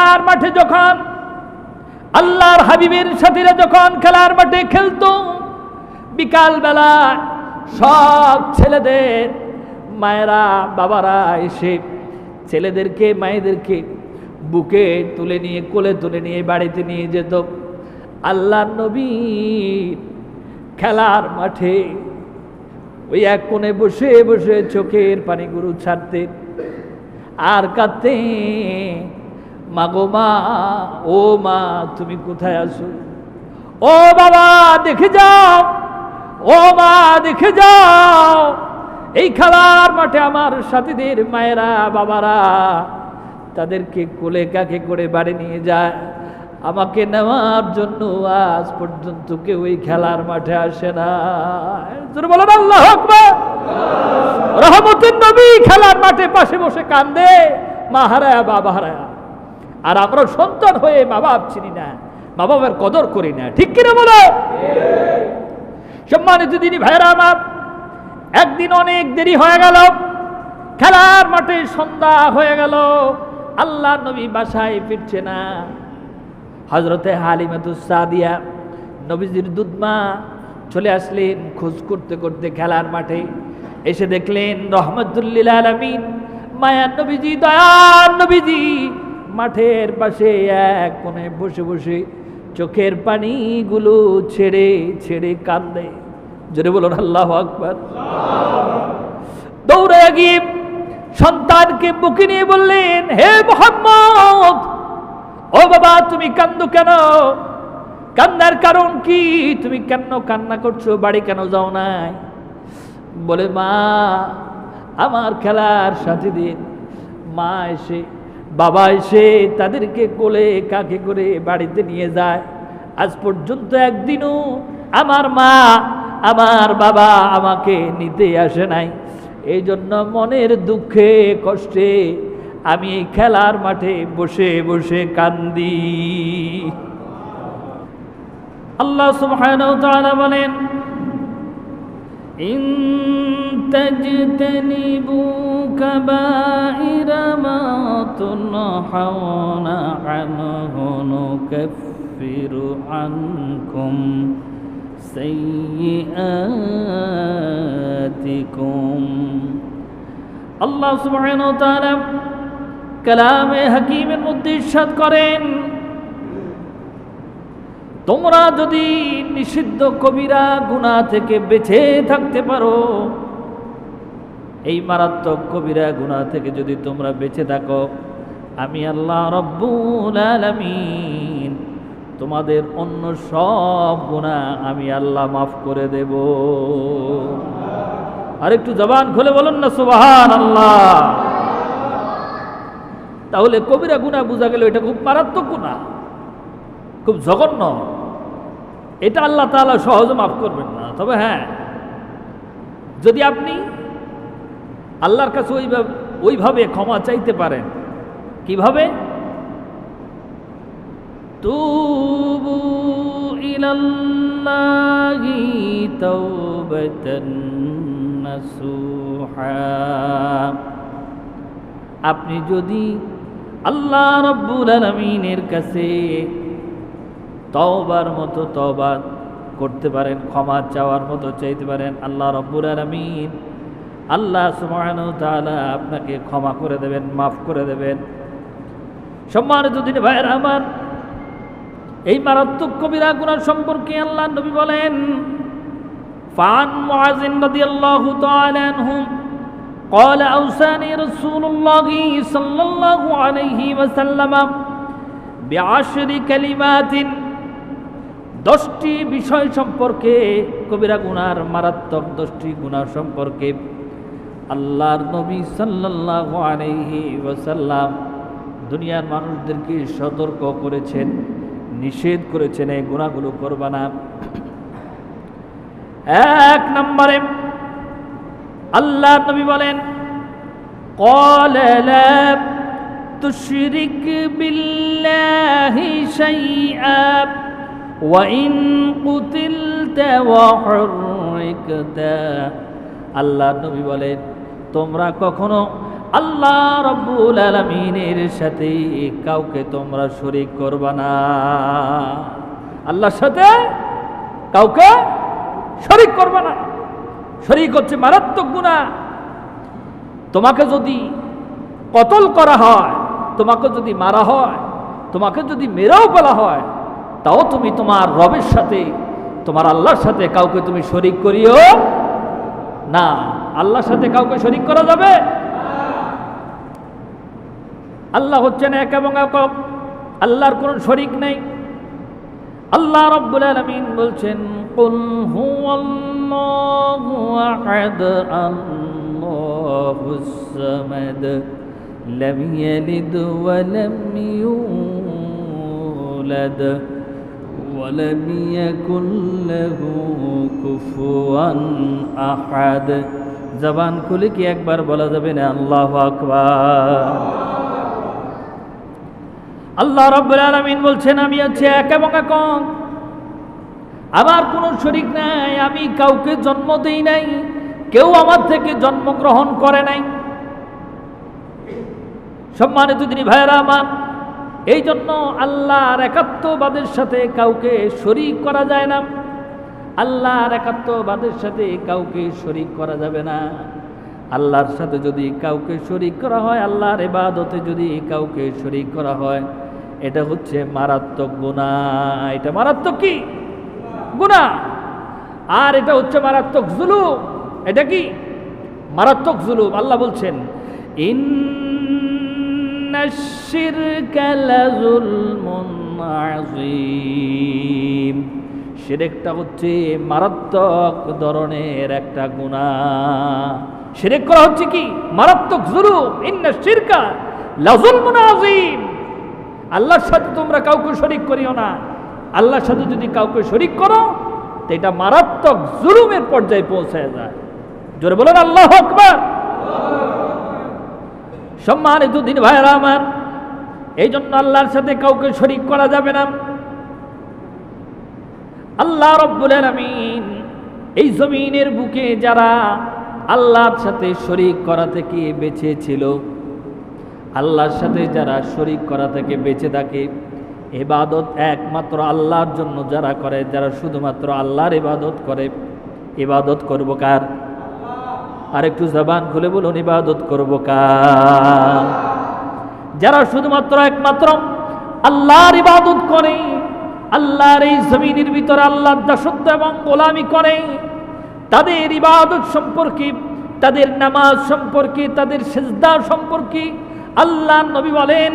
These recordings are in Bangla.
খেলার মাঠে যখন আল্লাহর হাবিবের সাথীরা যখন খেলার মাঠে খেলতো, বিকাল বেলা সব ছেলেদের মায়েরা বাবারা এসে ছেলেদেরকে মায়েদেরকে বুকে তুলে নিয়ে কোলে তুলে নিয়ে বাড়িতে নিয়ে যেত। আল্লাহর নবী খেলার মাঠে ওই এক কোণে বসে বসে চোখের পানিগুলো ছাড়তেন আর কাঁদতেন, মা গো মা, ও মা তুমি কোথায় আছো? ও বাবা দেখে যাও, ও মা দেখে যাও, এই খেলার মাঠে আমার সাথীদের মায়েরা বাবারা তাদেরকে কোলে কাকে করে বাড়ি নিয়ে যায়, আমাকে নেওয়ার জন্য আজ পর্যন্ত কেউ এই খেলার মাঠে আসে না। বলেন আল্লাহু আকবার। রহমতের নবী খেলার মাঠে পাশে বসে কান্দে, মা হারায়া বাবা হারায়া, আর আমরা সন্তান হয়ে মা বাপ চিনি না, মা বাবার কদর করি না, ঠিক কিনা বলো? সম্মানিত দিনী ভাইরা আমার, একদিন অনেক দেরি হয়ে গেল, খেলার মাঠে সন্ধ্যা হয়ে গেল, আল্লাহর নবী বাসায় ফিরছে না। হযরতে হালিমাতুস সাদিয়া নবীজির দুধমা চলে আসলেন খোঁজ করতে করতে খেলার মাঠে, এসে দেখলেন রহমাতুল লিল আলামিন মায়ার নবীজি, দয়ার নবীজি মাঠের পাশে এক কোণে বসে বসে চোখের পানিগুলো ছেড়ে ছেড়ে কান্দে। জোরে বলুন আল্লাহু আকবার। দৌড়ে গিয়ে সন্তানকে বুকে নিয়ে বললেন, হে মুহাম্মদ, ও বাবা তুমি কান্দো কেন? কান্নার কারণ কি? তুমি কেন কান্না করছো? বাড়ি কেন যাও নাই? বলে, মা আমার খেলার সাথীদের মা এসে বাবা এসে তাদেরকে কোলে কাকে করে বাড়িতে নিয়ে যায়, আজ পর্যন্ত একদিনও আমার মা আমার বাবা আমাকে নিতে আসে নাই, এই জন্য মনের দুঃখে কষ্টে আমি এই খেলার মাঠে বসে বসে কান্দি। আল্লাহ সুবহানাহু ওয়া তাআলা বলেন, ইন তাজতানিবু কাবাইরা মা তুনহাউনা আনহু নুকাফিরু আনকুম সাইয়্যাতিকুম। আল্লাহ সুবহানাহু ওয়া তাআলা কালামে হাকিমের মধ্যে ইরশাদ করেন, তোমরা যদি নিষিদ্ধ কবিরা গুনাহ থেকে বেঁচে থাকতে পারো, এই মারাত্মক কবিরা গুনাহ থেকে যদি তোমরা বেঁচে থাকো, আমি আল্লাহ রব্বুল আলামিন তোমাদের অন্য সব গুনাহ আমি আল্লাহ মাফ করে দেব। আর একটু জবান খুলে বলুন না সুবহানাল্লাহ। তাহলে কবিরা গুনাহ বোঝা গেল এটা খুব মারাত্মক গুনাহ, খুব জঘন্য, এটা আল্লাহ তাআলা সহজে মাফ করবেন না। তবে হ্যাঁ, যদি আপনি আল্লাহর কাছে ওইভাবে ক্ষমা চাইতে পারেন, কিভাবে? তুবু ইলাল্লাহি তাওবাতান নাসুহা, আপনি যদি আল্লাহ রব্বুল আলামিনের কাছে তওবার মতো তওবা করতে পারেন, ক্ষমা চাওয়ার মতো চাইতে পারেন, আল্লাহ রব্বুল আলামিন আল্লাহ সুবহানাহু ওয়া তাআলা আপনাকে ক্ষমা করে দেবেন, মাফ করে দেবেন। সম্মানিত দিনী ভাইয়েরা আমার, এই মারাত্মক কবিরা গুনাহ সম্পর্কে আল্লাহ নবী বলেন, ফান মুআযিন রাদিয়াল্লাহু তাআলা আনহু قال أوصاني رسول الله صلى الله عليه وسلم بعشر كلمات, 10টি বিষয় সম্পর্কে, কবিরা গুনার মারাত্মক 10টি গুনাহ সম্পর্কে আল্লাহর নবী সাল্লাল্লাহু আলাইহি ওয়াসাল্লাম দুনিয়ার মানুষদেরকে সতর্ক করেছেন, নিষেধ করেছেন এই গুনাহগুলো করবা না। 1 নম্বরে আল্লাহর নবী বলেন, قال لا تشرك بالله شيئا وإن قتلت وحرقت। আল্লাহর নবী বলেন, তোমরা কখনো আল্লাহ রাব্বুল আলামিনের সাথে কাউকে তোমরা শরীক করবা না। আল্লাহর সাথে কাউকে শরীক করবা না। শরীক হচ্ছে মারাত্মক গুনাহ। তোমাকে যদি কতল করা হয়, তোমাকে যদি মারা হয়, তোমাকে যদি মেরেও ফেলা হয়, তাও তুমি তোমার রবের সাথে, তোমার আল্লাহর সাথে কাউকে তুমি শরীক করিও না। আল্লাহর সাথে কাউকে শরীক করা যাবে? আল্লাহ হচ্ছেন এক এবং একক, আল্লাহর কোনো শরীক নেই। আল্লাহ রাব্বুল আলামিন বলছেন, কুল হুয়াল্লাহু আহাদ আল্লাহুস সামাদ লাম ইয়ালিদ ওয়া লাম ইউলাদ ওয়া লাম ইয়াকুল লাহু কুফুয়ান আহাদ। জবান খুলে কি একবার বলা যাবে না আল্লাহু আকবার? আল্লাহ রাব্বুল আলামিন বলছেন, আমি হচ্ছে এক এবং একক, আমার কোনো শরীক নাই। আমি কাউকে জন্ম দেই নাই, কেউ আমার থেকে জন্মগ্রহণ করে নাই। সম্মানিত দিনী ভাইয়েরা আমার, এই জন্য আল্লাহর একাত্মবাদের সাথে কাউকে শরীক করা যায় না। আল্লাহর একাত্মবাদের সাথে কাউকে শরীক করা যাবে না। আল্লাহর সাথে যদি কাউকে শরীক করা হয়, আল্লাহর ইবাদতে যদি কাউকে শরীক করা হয়, এটা হচ্ছে মারাত্মক গুনাহ। এটা মারাত্মক কি গুনাহ, আর এটা হচ্ছে মারাত্মক জুলুম। এটা কি মারাত্মক জুলুম। আল্লাহ বলছেন, ইন্নাশ শিরকা লাযুলমুন আযীম। শিরকটা হচ্ছে মারাত্মক ধরনের একটা গুনাহ। শিরক করা হচ্ছে কি মারাত্মক জুলুম। ইন্নাশ শিরকা লাযুলমুন আযীম। আল্লাহর সাথে তোমরা কাউকে শরীক করিও না। আল্লাহর সাথে যদি কাউকে শরীক করো, তো এটা মারাত্মক জুলুমের পর্যায়ে পৌঁছায় যায়। জোরে বলেন আল্লাহু আকবার। সম্মানিত দিনী ভাইয়েরা আমার, এই জন্য আল্লাহর সাথে কাউকে শরীক করা যাবে না। আল্লাহ রাব্বুল আলামিন এই জমিনের বুকে যারা আল্লাহর সাথে শরীক করা থেকে বেঁচে ছিল, আল্লাহর সাথে যারা শরীক করা থেকে বেঁচে থাকে, ইবাদত একমাত্র আল্লাহর জন্য যারা করে, যারা শুধুমাত্র আল্লাহর ইবাদত করে, ইবাদত করব কার? আর একটু জবান খুলে বলুন, ইবাদত করব কার? যারা শুধুমাত্র একমাত্র আল্লাহর ইবাদত করে, আল্লাহর এই জমিনের ভিতরে আল্লাহর দাসত্ব এবং গোলামি করে, তাদের ইবাদত সম্পর্কে, তাদের নামাজ সম্পর্কে, তাদের সিজদা সম্পর্কে আল্লাহর নবী বলেন,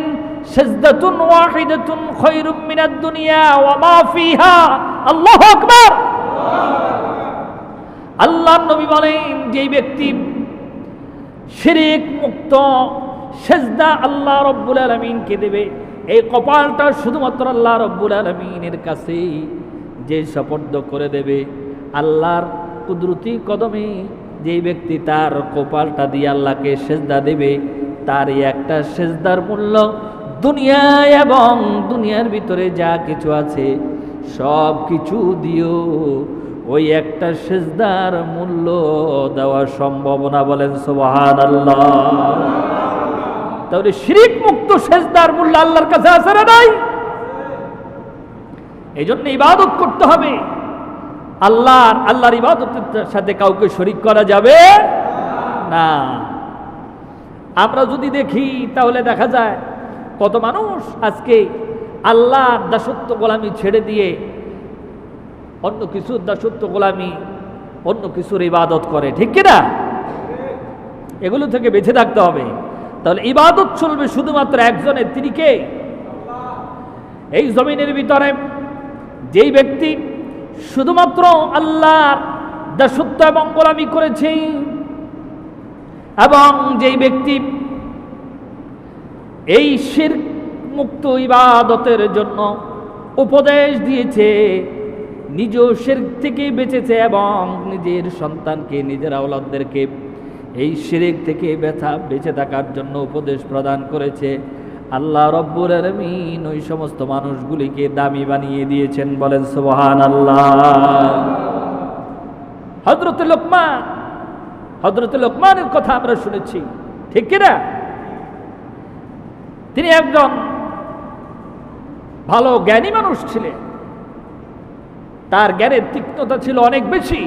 সিজদাতুন ওয়াহিদাতুন খায়রুম মিনাদ দুনিয়া ওয়া মা ফিহা। আল্লাহু আকবার। আল্লাহর নবী বলেন, যে ব্যক্তি শিরক মুক্ত সিজদা আল্লাহ রাব্বুল আলামিনকে দেবে, এই কপালটা শুধুমাত্র আল্লাহ রাব্বুল আলামিনের কাছে যে সুপর্দ করে দেবে, আল্লাহর কুদরতি কদমে যে ব্যক্তি তার কপালটা দিয়ে আল্লাহকে সিজদা দেবে, তার একটা সিজদার মূল্য দুনিয়ায় এবং দুনিয়ার ভিতরে যা কিছু আছে সব কিছু দিও ওই একটা সিজদার মূল্য দেওয়া সম্ভব না। বলেন সুবহানাল্লাহ। তাহলে শিরক মুক্ত সিজদার মূল্য আল্লাহর কাছে আছে না নাই? এই জন্য ইবাদত করতে হবে আল্লাহর ইবাদতের সাথে কাউকে শরীক করা যাবে না। আমরা যদি দেখি তাহলে দেখা যায় কত মানুষ আজকে আল্লাহর দাসত্ব গোলামি ছেড়ে দিয়ে অন্য কিছুর দাসত্ব গোলামি, অন্য কিছুর ইবাদত করে, ঠিক কিনা? এগুলো থেকে বেঁচে থাকতে হবে। তাহলে ইবাদত চলবে শুধুমাত্র একজনের, তিনি কে? এই জমিনের ভিতরে যেই ব্যক্তি শুধুমাত্র আল্লাহর দাসত্ব এবং গোলামি করেছে, এবং যেই ব্যক্তি এই শিরক মুক্ত ইবাদতের জন্য উপদেশ দিয়েছে, নিজ শিরক থেকে বেঁচেছে এবং নিজের সন্তানকে, নিজের আওলাদদেরকে এই শিরক থেকে বেঁচে থাকার জন্য উপদেশ প্রদান করেছে, আল্লাহ রব্বুল আলামিন ওই সমস্ত মানুষগুলিকে দামি বানিয়ে দিয়েছেন। বলেন সুবহানাল্লাহ। হযরত লোকমানের কথা আমরা শুনেছি। ঠিক কিনা? তিনি একজন ভালো জ্ঞানী মানুষ ছিলেন, তার জ্ঞানের তীক্ষ্ণতা ছিল অনেক বেশি।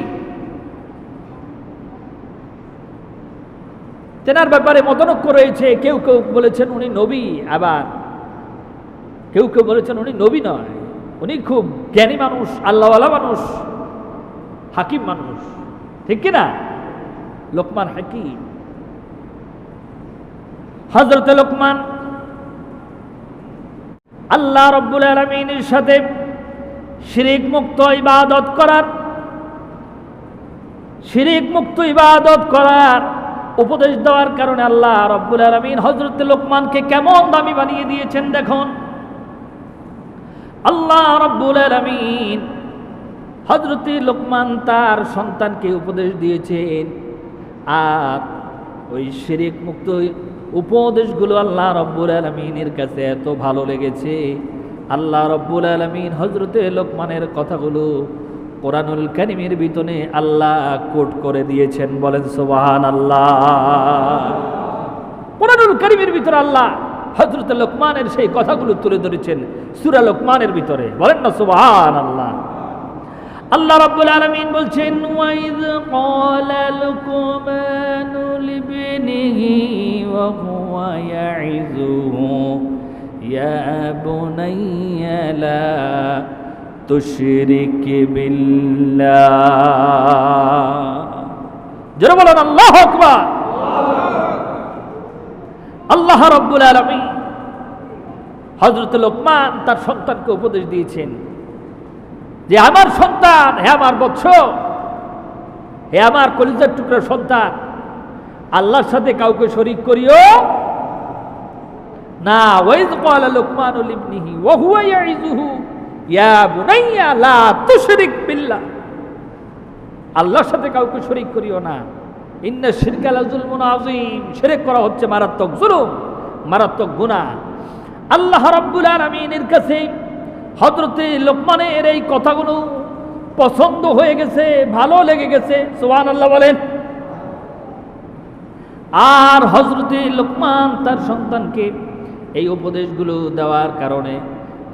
তেনার ব্যাপারে মতনৈক্য রয়েছে, কেউ কেউ বলেছেন উনি নবী, আবার কেউ কেউ বলেছেন উনি নবী নয়, উনি খুব জ্ঞানী মানুষ, আল্লাহওয়ালা মানুষ, হাকিম মানুষ, ঠিক কিনা? লোকমান হাকিম। হযরত লোকমান আল্লাহ রাব্বুল আলামিনের সাথে শিরিক মুক্ত ইবাদত করার উপদেশ দেওয়ার কারণে আল্লাহ রাব্বুল আলামিন হযরত লোকমানকে কেমন দামি বানিয়ে দিয়েছেন দেখুন। আল্লাহ রাব্বুল আলামিন হযরত লোকমান তার সন্তানকে উপদেশ দিয়েছেন, আর ওই শিরিক মুক্ত উপদেশগুলো আল্লাহ রাব্বুল আলামিনের কাছে এত ভালো লেগেছে, আল্লাহ রাব্বুল আলামিন হযরত লোকমানের কথাগুলো কোরআনুল কারীমের ভিতরে আল্লাহ কোট করে দিয়েছেন। বলেন সুবহানাল্লাহ। কোরআনুল কারীমের ভিতরে আল্লাহ হযরত লোকমানের সেই কথাগুলো তুলে ধরেছেন সূরা লোকমানের ভিতরে। বলেন না সুবহানাল্লাহ। আল্লাহ রাব্বুল আলামিন বলছেন, ওয়াইয ক্বালা লুকমানু লিবনিহি ওয়া হুয়া ইয়াইযুহু ইয়া বুনাইয়া লা তুশরিক বিল্লাহ। জোরে বলেন আল্লাহু আকবার। আল্লাহ রাব্বুল আলামিন হযরত লোকমান তার সন্তানকে উপদেশ দিয়েছেন যে আমার সন্তান, হে আমার বৎস, হে আমার কলিজার টুকরা সন্তান, আল্লাহর সাথে কাউকে শরীক করিও না। ওয়াইয ক্বালা লুকমানু লিবনিহি ওয়া হুয়া ইয়াইযুহু ইয়া বুনাইয়া লা তুশরিক বিল্লাহ। আল্লাহর সাথে কাউকে শরীক করিও না। ইন্না শিরকা লাযুলমুন আযীম। শিরক করা হচ্ছে মারাত্মক জুলুম, মারাত্মক গুনাহ। আল্লাহ রাব্বুল আলামিনের কাছে হযরত লোকমানের এই কথাগুলো পছন্দ হয়ে গেছে, ভালো লেগে গেছে। সুবহানাল্লাহ বলেন। আর হযরত লোকমান তার সন্তানকে এই উপদেশগুলো দেওয়ার কারণে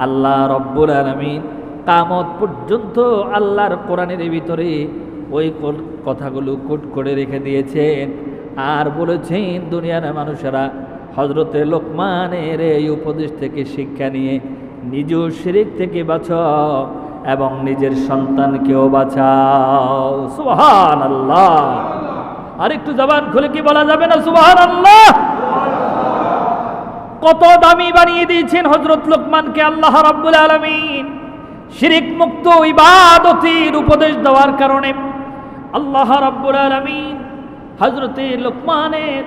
আল্লাহ রাব্বুল আলামিন কিয়ামত পর্যন্ত আল্লাহর কোরআনের ভিতরে ওই কথাগুলো কোট করে রেখে দিয়েছেন, আর বলেছেন দুনিয়ার মানুষেরা হযরত লোকমানের এই উপদেশ থেকে শিক্ষা নিয়ে নিজেও শিরিক থেকে বাঁচাও এবং নিজের সন্তানকেও বাঁচাও। সুবহানাল্লাহ। আর একটু জবান খুলে কি বলা যাবে না সুবহানাল্লাহ? কত দামি বানিয়ে দিয়েছেন হযরত লোকমানকে আল্লাহ রাব্বুল আলামিন। শিরিক মুক্ত ইবাদতের উপদেশ দেওয়ার কারণে আল্লাহ রাব্বুল আলামিন হযরত লোকমানের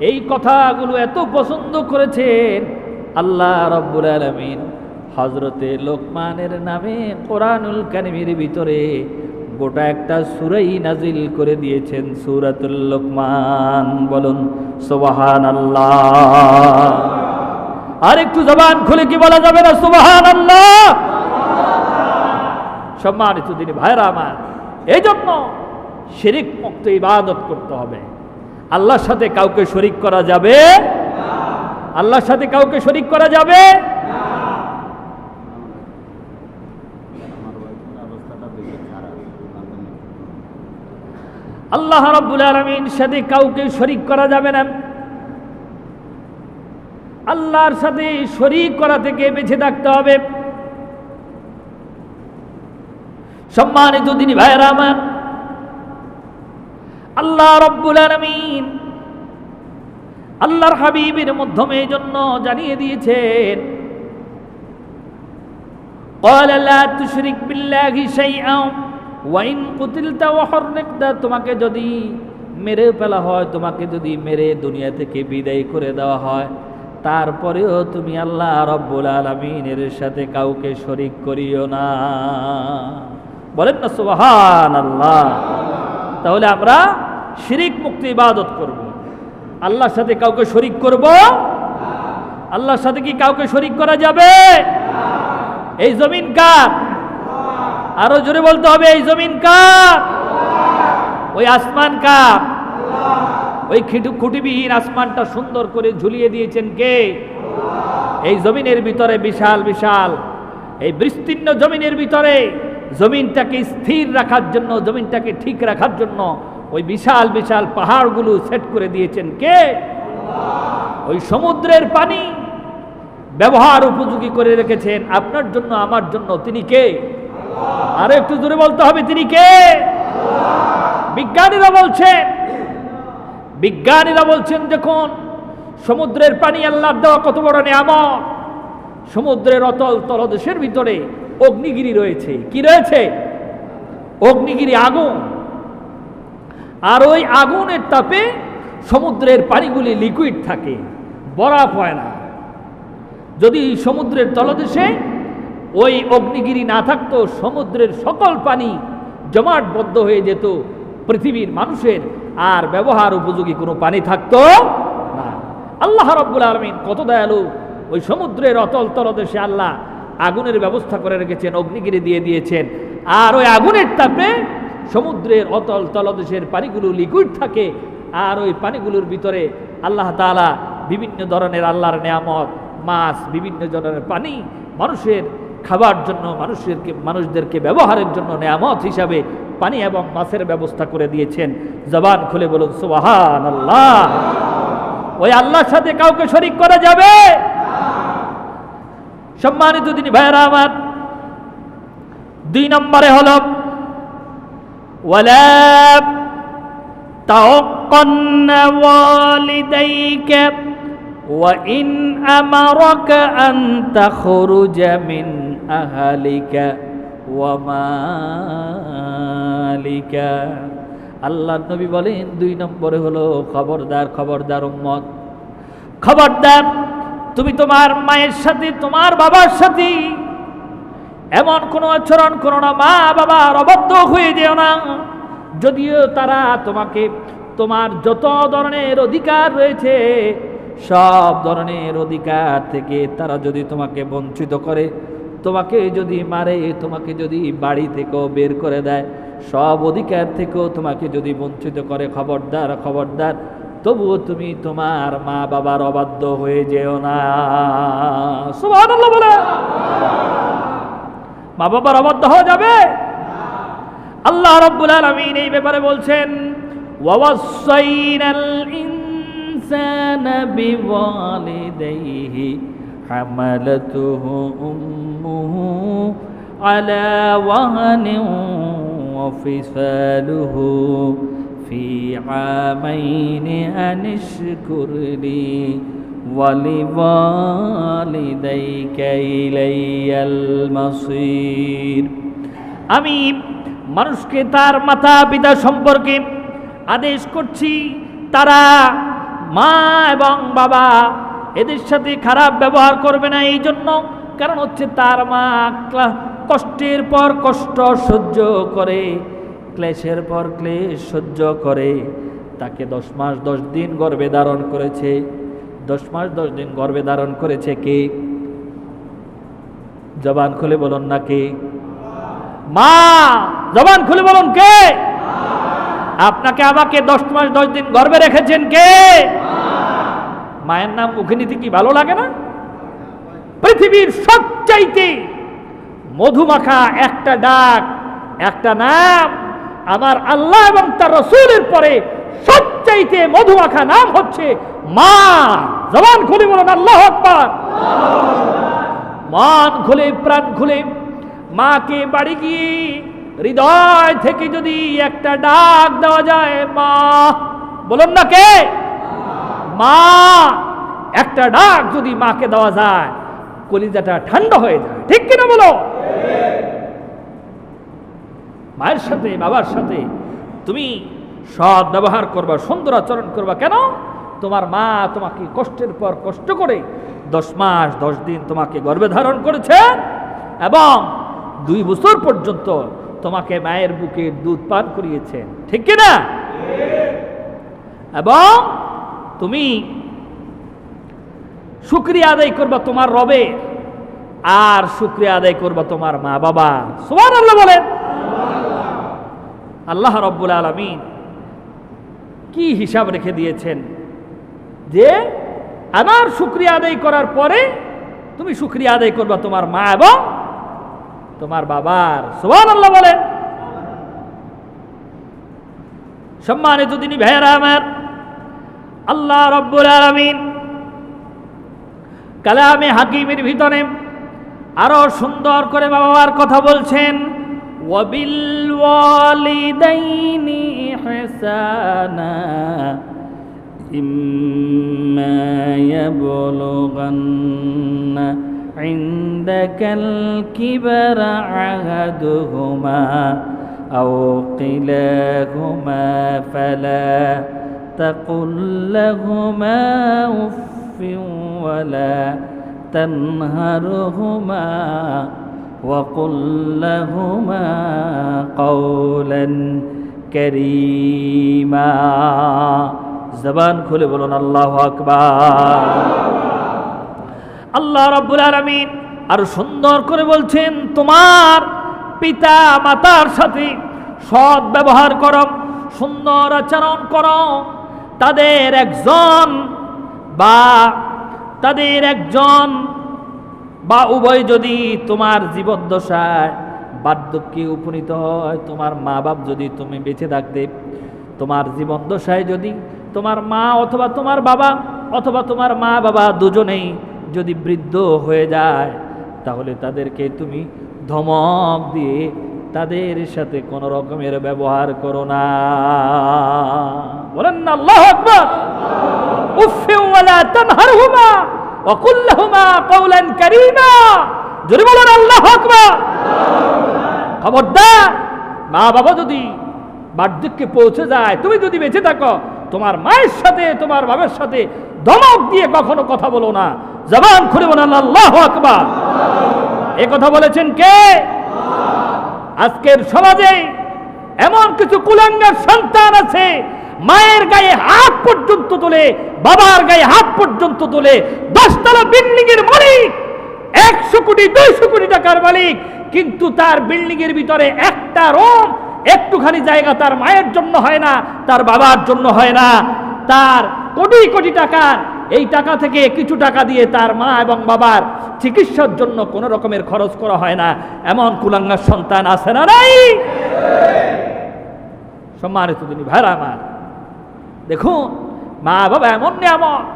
এই কথাগুলো এত পছন্দ করেছেন, আল্লাহ রাব্বুল আলামিন হযরত লোকমানের নামে কোরআনুল কারীমের ভিতরে গোটা একটা সূরাই নাজিল করে দিয়েছেন, সূরাতুল লোকমান। বলুন সুবহানাল্লাহ। আর একটু জবান খুলে কি বলা যাবে না সুবহানাল্লাহ? সম্মানিত দিনী ভাইরা আমার, এই জন্য শিরিক মুক্ত ইবাদত করতে হবে। আল্লাহর সাথে কাউকে শরীক করা যাবে না। আল্লাহর সাথে কাউকে শরীক করা যাবে না। আল্লাহ রাব্বুল আলামিন সাথে কাউকে শরীক করা যাবে না। আল্লাহর সাথে শরীক করা থেকে বেঁচে থাকতে হবে। সম্মানিত দিনী ভাইরা আমার, আল্লাহ রাব্বুল আলামিন আল্লাহর হাবিবের মাধ্যমে এই জন্য জানিয়ে দিয়েছেন, ক্বালা লা তুশরিক বিল্লাহি শাইআন ওয়া ইন কুতিলতা ওয়া হুররিকতা। তোমাকে যদি মেরে ফেলা হয়, তোমাকে যদি মেরে দুনিয়া থেকে বিদায় করে দেওয়া হয়, তারপরেও তুমি আল্লাহ রাব্বুল আলামিনের সাথে কাউকে শরীক করিও না। বলেন না সুবহানাল্লাহ। তাহলে আমরা শিরিক মুক্ত ইবাদত করব। আল্লাহর সাথে কাউকে শরীক করব? আল্লাহর সাথে কি কাউকে শরীক করা যাবে? এই জমিন কার? আরো জোরে বলতে হবে, এই জমিন কার? ওই আসমান কার? ওই খুঁটিবিহীন আসমানটা সুন্দর করে ঝুলিয়ে দিয়েছেন কে? এই জমিনের ভিতরে বিশাল বিশাল এই বিস্তীর্ণ জমিনের ভিতরে জমিনটাকে স্থির রাখার জন্য, জমিনটাকে ঠিক রাখার জন্য ওই বিশাল বিশাল পাহাড়গুলো সেট করে দিয়েছেন কে? ওই সমুদ্রের পানি ব্যবহার উপযোগী করে রেখেছেন আপনার জন্য, আমার জন্য। তিনি কে? আরে একটু জোরে বলতে হবে, তিনি কে? বিজ্ঞানীরা বলছেন দেখুন, সমুদ্রের পানি আল্লাহর দেওয়া কত বড় নিয়ামত। সমুদ্রের অতল তলদেশের ভিতরে অগ্নিগিরি রয়েছে। কি রয়েছে? অগ্নিগিরি, আগুন। আর ওই আগুনের তাপে সমুদ্রের পানিগুলি লিকুইড থাকে, বরফ হয় না। যদি সমুদ্রের তলদেশে ওই অগ্নিগিরি না থাকতো, সমুদ্রের সকল পানি জমাটবদ্ধ হয়ে যেত, পৃথিবীর মানুষের আর ব্যবহার উপযোগী কোনো পানি থাকতো না। আল্লাহ রাব্বুল আলামিন কত দয়ালু! ওই সমুদ্রের অতল তলদেশে আল্লাহ আগুনের ব্যবস্থা করে রেখেছেন, অগ্নিগিরি দিয়ে দিয়েছেন। আর ওই আগুনের তাপে সমুদ্রের অতল তলদেশের পানিগুলো লিকুইড থাকে। আর ওই পানিগুলোর ভিতরে আল্লাহ তাআলা বিভিন্ন ধরনের আল্লাহর নিয়ামত, মাছ, বিভিন্ন ধরনের পানি মানুষের খাবার জন্য, মানুষদেরকে ব্যবহারের জন্য নিয়ামত হিসাবে পানি এবং মাছের ব্যবস্থা করে দিয়েছেন। জবান খুলে বলুন সুবহানাল্লাহ। ওই আল্লাহর সাথে কাউকে শরীক করা যাবে? সম্মানিত দিনী ভাইয়েরা আমার, 2 নম্বরে হলো ওয়ালা তাওয়াক্কান্না ওয়ালিদাইকা ওয়া ইন আমারাকা আন তাখরুজা মিন আহলিকা ওয়া মালিকা। আল্লাহর নবী বলেন 2 নম্বরে হলো খবরদার, খবরদার উম্মত, খবরদার, তুমি তোমার মায়ের সাথে, তোমার বাবার সাথে এমন কোনো আচরণ করো না। মা বাবার অবাধ্য হয়ে যেও না। যদিও তারা তোমাকে, তোমার যত ধরনের অধিকার রয়েছে সব ধরনের অধিকার থেকে তারা যদি তোমাকে বঞ্চিত করে, তোমাকে যদি মারে, তোমাকে যদি বাড়ি থেকেও বের করে দেয়, সব অধিকার থেকেও তোমাকে যদি বঞ্চিত করে, খবরদার, খবরদার, তবুও তুমি তোমার মা বাবার অবাধ্য হয়ে যেও না। সুবহানাল্লাহ বলে। মা বাবার অবাধ্য হওয়া যাবে? আল্লাহ রাব্বুল আলামিন এই ব্যাপারে বলছেন, ওয়াসাইনাল ইনসানা বিওয়ালিদাইহি হামালাতুহু উম্মুহু আলা ওয়াহনিন ওয়া ফিসালুহু ফি আমাইনি আনিশকুর লি ওয়ালিওয়ালিদাইকা ইলাইয়াল মাসির। আমি মানুষকে তার মাতা পিতা সম্পর্কে আদেশ করছি, তারা মা এবং বাবা এদের সাথে খারাপ ব্যবহার করবে না। এই জন্য, কারণ হচ্ছে তার মা কষ্টের পর কষ্ট সহ্য করে, ক্লেশের পর ক্লেশ সহ্য করে, তাকে 10 মাস 10 দিন গর্ভে ধারণ করেছে। 10 মাস 10 দিন গর্ভে ধারণ করেছে কে? জবান খুলে বলুন না কে? মা। জবান খুলে বলুন কে? আপনাকে আমাকে 10 মাস 10 দিন গর্ভে রেখেছেন কে? মায়ের নাম মুখে নিতে কি ভালো লাগে না? পৃথিবীর সবচাইতে মধুমাখা একটা ডাক, একটা নাম আমার আল্লাহ এবং তার রাসূলের পরে সবচাইতে মধুমাখা নাম হচ্ছে মা। জবান খুলে বলুন আল্লাহু আকবার। মন খুলে, প্রাণ খুলে মাকে বাড়ি গিয়ে হৃদয় থেকে যদি একটা ডাক দেওয়া যায়, মা, বলুন না কে? মা। একটা ডাক যদি মাকে দেওয়া যায়, কলিজাটা ঠান্ডা হয়ে যায়। ঠিক কিনা বলো? মায়ের সাথে, বাবার সাথে তুমি সৎ ব্যবহার করবা, সুন্দর আচরণ করবা। কেন? তোমার মা তোমাকে কষ্টের পর কষ্ট করে 10 মাস 10 দিন তোমাকে গর্ভে ধারণ করেছে এবং 2 বছর পর্যন্ত তোমাকে মায়ের বুকের দুধ পান করিয়েছেন। ঠিক কিনা? এবং তুমি শুকরিয়া আদায় করবা তোমার রবের, আর শুকরিয়া আদায় করবা তোমার মা বাবা। সুবহানাল্লাহ বলেন। আল্লাহ রাব্বুল আলামিন কি হিসাব রেখে দিয়েছেন যে আমার শুকরিয়া আদায় করার পরে তুমি শুকরিয়া আদায় করবা তোমার মা এবং তোমার বাবার। সুবহানাল্লাহ বলেন। সম্মানিত দিনী ভাইয়েরা আমার, আল্লাহ রাব্বুল আলামিন কালামে হাকিমের ভিতরে আরো সুন্দর করে বাবার কথা বলছেন, ওয়াবিল ওয়ালিদাইনি ইহসানা ইম্মা ইয়াবলুগান্না ইনদাকাল কিবরা আহাদুহুমা আও কিলাহুমা ফালা তাকুল লাহুমা উফফিন ওয়ালা তানহারহুমা وقل لهما قولا كريما। জবান খুলে বলুন আল্লাহু আকবার। আল্লাহ রাব্বুল আলামিন আর সুন্দর করে বলছেন, তোমার পিতা মাতার সাথে সৎ ব্যবহার করো, সুন্দর আচরণ করো। তাদের একজন বা উভয় যদি তোমার জীবদ্দশায় বার্ধক্যে উপনীত হয়, তোমার মা বাপ যদি তুমি বেঁচে থাকতে তোমার জীবদ্দশায় যদি তোমার মা অথবা তোমার বাবা অথবা তোমার মা বাবা দুজনেই যদি বৃদ্ধ হয়ে যায়, তাহলে তাদেরকে তুমি ধমক দিয়ে তাদের সাথে কোন রকমের ব্যবহার করো না। বলেন না আল্লাহু আকবার। উফফি ওয়ালা তানহারহুমা ওয়া কুল লাহুমা কাওলান কারীমা। জোরে বলেন আল্লাহু আকবার। খবরদার, মা বাবা যদি বার্ধক্যে পৌঁছে যায়, তুমি যদি বেঁচে থাকো, তোমার মায়ের সাথে তোমার বাবার সাথে ধমক দিয়ে কখনো কথা বলো না। জবান খুলে বলেন আল্লাহু আকবার। এই কথা বলেছেন কে? আজকের সমাজে এমন কিছু কুলাঙ্গার সন্তান আছে, মায়ের গায়ে হাত পর্যন্ত তোলে, বাবার গায়ে হাত পর্যন্ত তোলে। 10 তলা বিল্ডিং এর মালিক, 100 কোটি 200 কোটি টাকার মালিক, কিন্তু তার বিল্ডিং এর ভিতরে একটা রুম, একটুখানি জায়গা তার মায়ের জন্য হয় না, তার বাবার জন্য হয় না। তার কোটি কোটি টাকার এই টাকা থেকে কিছু টাকা দিয়ে তার মা এবং বাবার চিকিৎসার জন্য কোনো রকমের খরচ করা হয় না। এমন কুলাঙ্গার সন্তান আছে না নাই? সম্মানিত দিনী ভাইরা আমার, দেখুন, মা বাবা এমন নিয়ামত,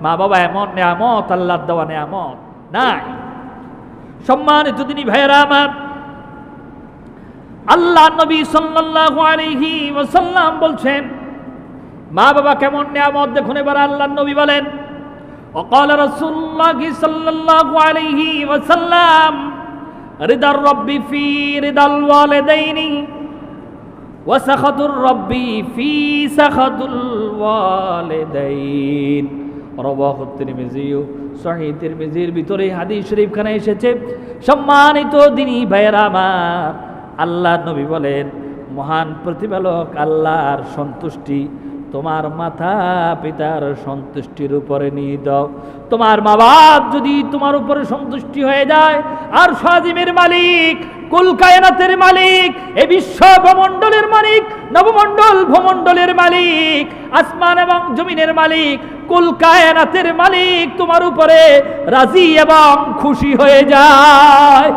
মা বাবা এমন নিয়ামত, আল্লাহর দেওয়া নিয়ামত নাই। সম্মানিত দিনী ভাইরা আমার, আল্লাহ নবী সাল্লাল্লাহু আলাইহি ওয়াসাল্লাম বলছেন মা বাবা কেমন নিয়ামত। দেখুন এবার আল্লাহ নবী বলেন, وقال رسول الله صلى الله عليه وسلم رضا الرب في رضا الوالدين وسخط الرب في سخط الوالدين। রাওয়াহু তিরমিজি। সহিহ তিরমিজির ভিতরে হাদিস শরীফ খানে এসেছে। সম্মানিত দ্বীনি ভাইয়েরা আমার, আল্লাহ নবী বলেন, মহান প্রতিপালক আল্লাহর সন্তুষ্টি তোমার মাতা পিতার সন্তুষ্টির উপরে নিয়ে দাও। তোমার মা বাপ যদি তোমার উপরে সন্তুষ্টি হয়ে যায়, আর সাজিমের মালিক, কুল কায়নাতের মালিক, এই বিশ্ব ভূমণ্ডলের মালিক, নবমণ্ডল ভূমণ্ডলের মালিক, আসমান এবং জমিনের মালিক, কুল কায়নাতের মালিক তোমার উপরে রাজি এবং খুশি হয়ে যায়।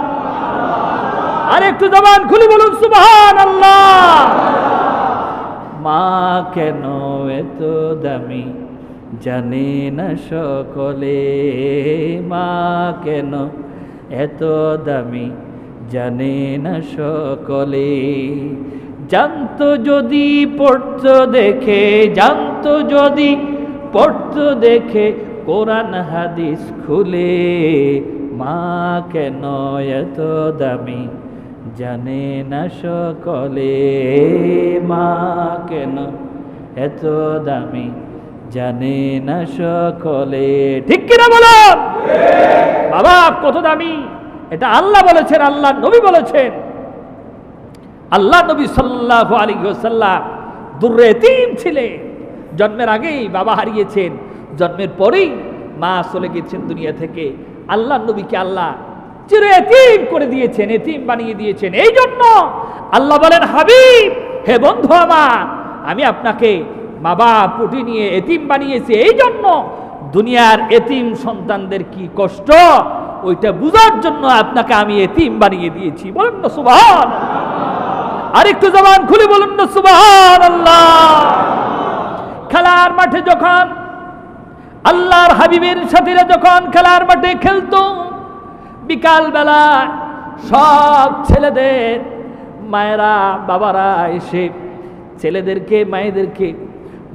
আর একটু জবান খুলে বলুন সুবহানাল্লাহ। মা কেন এত দামি জানে না সকলে, মা কেন এত দামি জানে না সকলে। জানতো যদি পড়তো দেখে, জানতো যদি পড়তো দেখে কোরআন হাদিস খুলে, মা কেন এত দামি জানে না সকলে, মা কেন এত দামি জানে না সকলে। ঠিক কিনা বলো? বাবা কত দামি, এটা আল্লাহ বলেছেন, আল্লাহ নবী বলেছেন। আল্লাহ নবী সাল্লাল্লাহু আলাইহি ওয়াসাল্লাম দুররে এতিম ছিলেন। জন্মের আগেই বাবা হারিয়েছেন, জন্মের পরেই মা চলে গেছেন দুনিয়া থেকে। আল্লাহ নবীকে আল্লাহ চির এতিম করে দিয়েছেন, এতিম বানিয়ে দিয়েছেন। এই জন্য আল্লাহ বলেন, হাবিব, হে বন্ধু আমার, আমি আপনাকে মা বাপ উঠে নিয়ে এতিম বানিয়েছে, এই জন্য দুনিয়ার এতিম সন্তানদের কি কষ্ট ওইটা বুঝার জন্য আপনাকে আমি এতিম বানিয়ে দিয়েছি। বলেন না সুবহানাল্লাহ। আরেকটু জবান খুলে বলুন না সুবহানাল্লাহ। খেলার মাঠে যখন আল্লাহর হাবিবের সাথীরা যখন খেলার মাঠে খেলতো, বিকাল বেলা সব ছেলেদের মায়েরা বাবারা এসে ছেলেদেরকে মায়েদেরকে